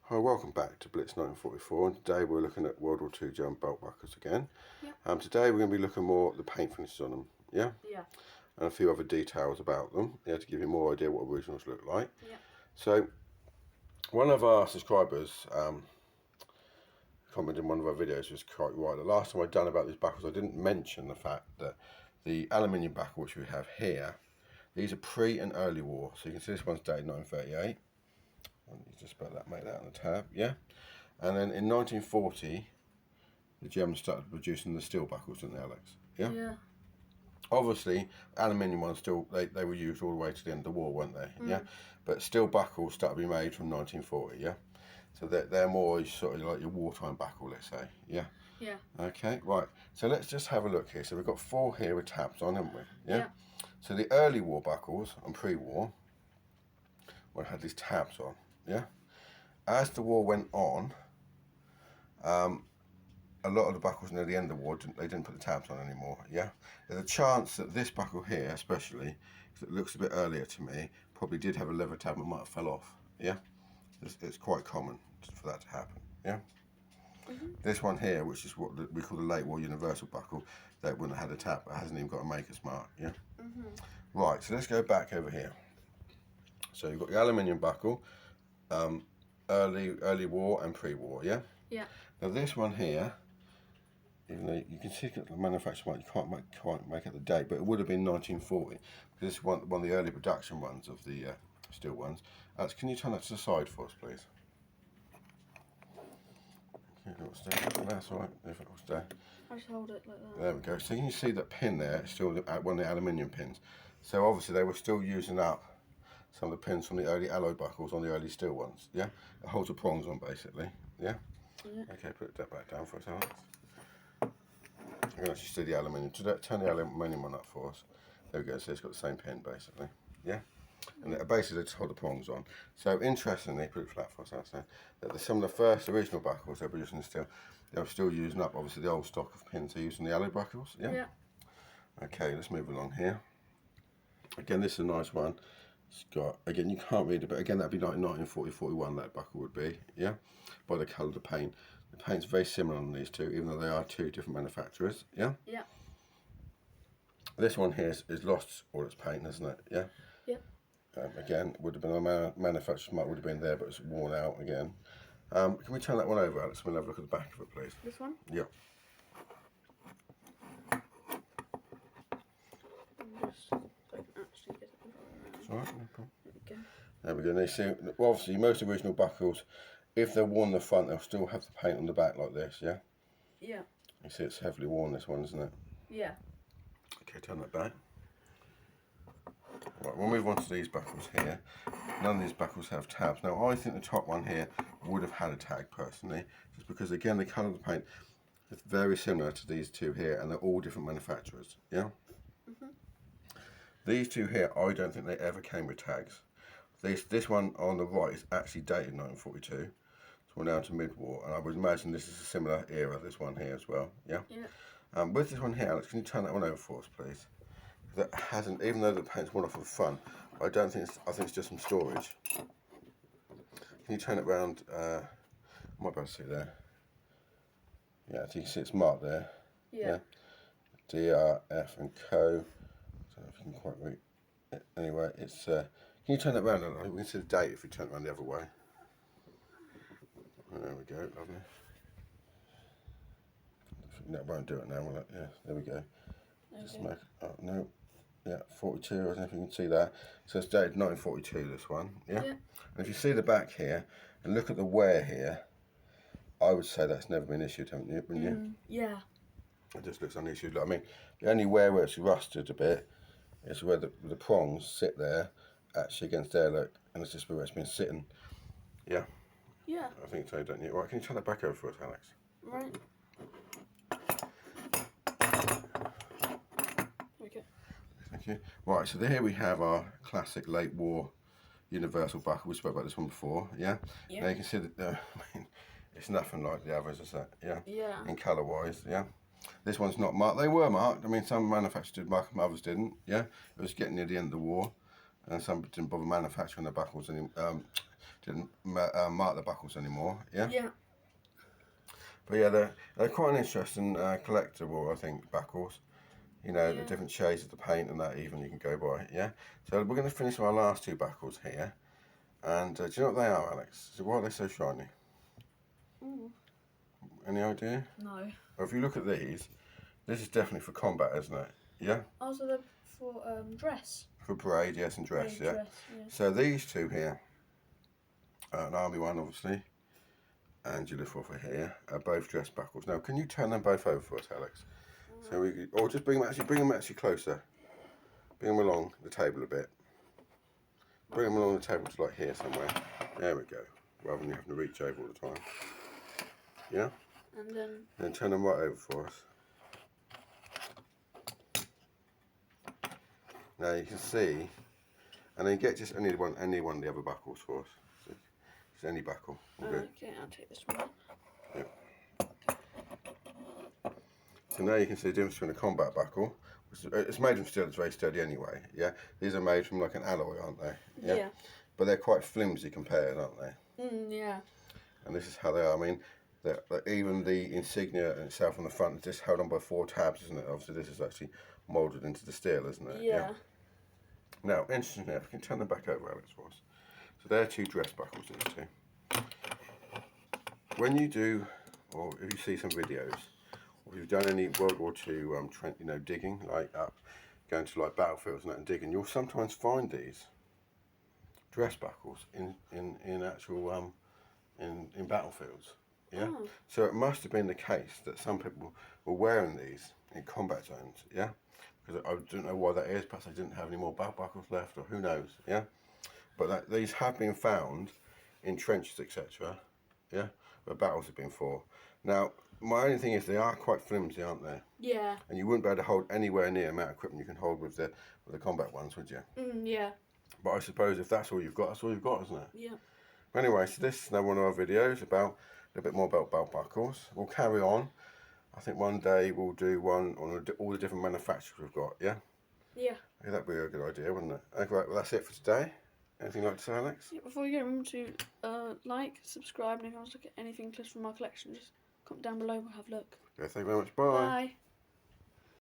Hi, welcome back to Blitz 1944, and today we're looking at World War II German belt buckles again. Yep. Today we're going to be looking more at the paint finishes on them, Yeah. and a few other details about them, to give you more idea what originals look like. Yeah. So, one of our subscribers commented in one of our videos, was quite right. The last time I'd done about these buckles, I didn't mention the fact that the aluminium buckle which we have here, these are pre and early war. So you can see this one's dated 1938. And you just about that, make that on the tab, And then in 1940, the Germans started producing the steel buckles, didn't they, Alex? Yeah. Obviously, aluminium ones still they were used all the way to the end of the war, weren't they? Mm. But steel buckles started to be made from 1940. So they're more sort of like your wartime buckle, let's say. Yeah. Okay, right. So let's just have a look here. So we've got 4 here with tabs on, haven't we? Yeah. So the early war buckles and pre-war, had these tabs on. As the war went on, a lot of the buckles near the end of the war, they didn't put the tabs on anymore. There's a chance that this buckle here, especially, because it looks a bit earlier to me, probably did have a leather tab and might have fell off. It's quite common for that to happen. This one here, which is what we call the late war universal buckle, that wouldn't have had a tab. It hasn't even got a maker's mark. Right, so let's go back over here. So you've got the aluminium buckle, early war and pre-war. Now this one here, even though you can see the manufacturer mark, you can't quite make out the date, but it would have been 1940, because this is one of the early production ones of the steel ones. Alex, can you turn that to the side for us, please? That's all right, if it will stay. I just hold it like that. There we go. So you can see that pin there is still one of the aluminium pins. So obviously they were still using up some of the pins from the early alloy buckles on the early steel ones. It holds the prongs on basically. Okay, put that back down for us, Alex. I'm going to actually see the aluminium. Turn the aluminium one up for us. There we go. So it's got the same pin basically. And basically they just hold the prongs on. So interestingly, put it flat for us, Alex. That some of the first original buckles they were using steel, they were still using up obviously the old stock of pins they're using the alloy buckles. Okay, let's move along here. Again, this is a nice one. It's got, again, you can't read it, but again, that'd be like 1940-41, that buckle would be, by the colour of the paint. The paint's very similar on these two, even though they are 2 different manufacturers, This one here is lost all its paint, isn't it? Again, would have been a manufacturer's mark, would have been there, but it's worn out again. Can we turn that one over, Alex? We'll have a look at the back of it, please. This one? Yeah. All right, no problem. There we go. They see, well, obviously, most original buckles, if they're worn in the front, they'll still have the paint on the back like this, Yeah. You see it's heavily worn, this one, isn't it? Yeah. Okay, turn that back. Right, we'll move on to these buckles here. None of these buckles have tabs. Now, I think the top one here would have had a tag, personally, just because, again, the colour of the paint is very similar to these two here, and they're all different manufacturers, These two here, I don't think they ever came with tags. This one on the right is actually dated 1942, so we're now to mid-war, and I would imagine this is a similar era, this one here as well, with this one here, Alex, can you turn that one over for us, please? That hasn't, even though the paint's worn off of the front, I don't think I think it's just some storage. Can you turn it round? I might be able to see there. Yeah, you can see it's marked there. DRF and Co. I don't know if you can quite read it. Anyway, it's. Can you turn that round? We can see the date if we turn it around the other way. There we go, lovely. That won't do it now, will it? Yeah, there we go. Okay. Just make. Oh no. 42, I don't know if you can see that. So it's dated 1942, this one, And if you see the back here, and look at the wear here, I would say that's never been issued, haven't you? Yeah. It just looks unissued. I mean, the only wear where it's rusted a bit is where the prongs sit there, actually against there, look, and it's just where it's been sitting. Yeah? Yeah. I think so, don't you? Right, can you turn that back over for us, Alex? Right. Okay. Thank you. Right, so here we have our classic late war universal buckle. We spoke about this one before, Now you can see that, I mean, it's nothing like the others, is it? In colour wise, This one's not marked. They were marked. I mean, some manufacturers did mark them, others didn't, It was getting near the end of the war. and some didn't bother manufacturing the buckles didn't mark the buckles anymore. Yeah. Yeah. But yeah, they're quite an interesting collectible, I think, buckles. You know, the Yeah. different shades of the paint and that even you can go by. Yeah. So we're going to finish our last two buckles here, and do you know what they are, Alex? So why are they so shiny? Ooh. Any idea? No. Well, if you look at these, this is definitely for combat, isn't it? Yeah. Also, they're for dress. For parade, yes, and dress, yeah. Dress, yeah. So these two here, an army one, obviously, and your Luftwaffe here, are both dress buckles. Now, can you turn them both over for us, Alex? So we, or just bring them actually closer. Bring them along the table a bit. Bring them along the table to like here somewhere. There we go. Rather than you having to reach over all the time. Yeah. And then turn them right over for us. Now you can see, and then get just any one of the other buckles for us. So, just any buckle. We'll do. okay, I'll take this one. So now you can see the difference between a combat buckle. It's made from steel, it's very sturdy anyway. Yeah, these are made from like an alloy, aren't they? Yeah. But they're quite flimsy compared, aren't they? Yeah. And this is how they are. I mean, even the insignia itself on the front is just held on by 4 tabs, isn't it? Obviously, this is actually moulded into the steel, isn't it? Yeah. Now, interestingly enough, you can turn them back over, Alex, for us. So they're 2 dress buckles, these two. When you do, or if you see some videos, or if you've done any World War II digging, like going to like battlefields and that and digging, you'll sometimes find these dress buckles in actual in battlefields. Yeah. Oh. So it must have been the case that some people were wearing these in combat zones. Yeah. Because I don't know why that is. Perhaps they didn't have any more belt buckles left, or who knows. Yeah. But these have been found in trenches, etc. Yeah. Where battles have been fought. Now, my only thing is they are quite flimsy, aren't they? Yeah. And you wouldn't be able to hold anywhere near the amount of equipment you can hold with the combat ones, would you? Yeah. But I suppose if that's all you've got, that's all you've got, isn't it? Yeah. Anyway, so this is now one of our videos about a bit more about belt buckles. We'll carry on. I think one day we'll do one on all the different manufacturers we've got, yeah? Yeah. Okay, that'd be a good idea, wouldn't it? Okay, right, well that's it for today. Anything you'd like to say, Alex? Yeah, before you go, remember to like, subscribe, and if you want to look at anything just from our collection, just comment down below, we'll have a look. Okay, thank you very much. Bye. Bye.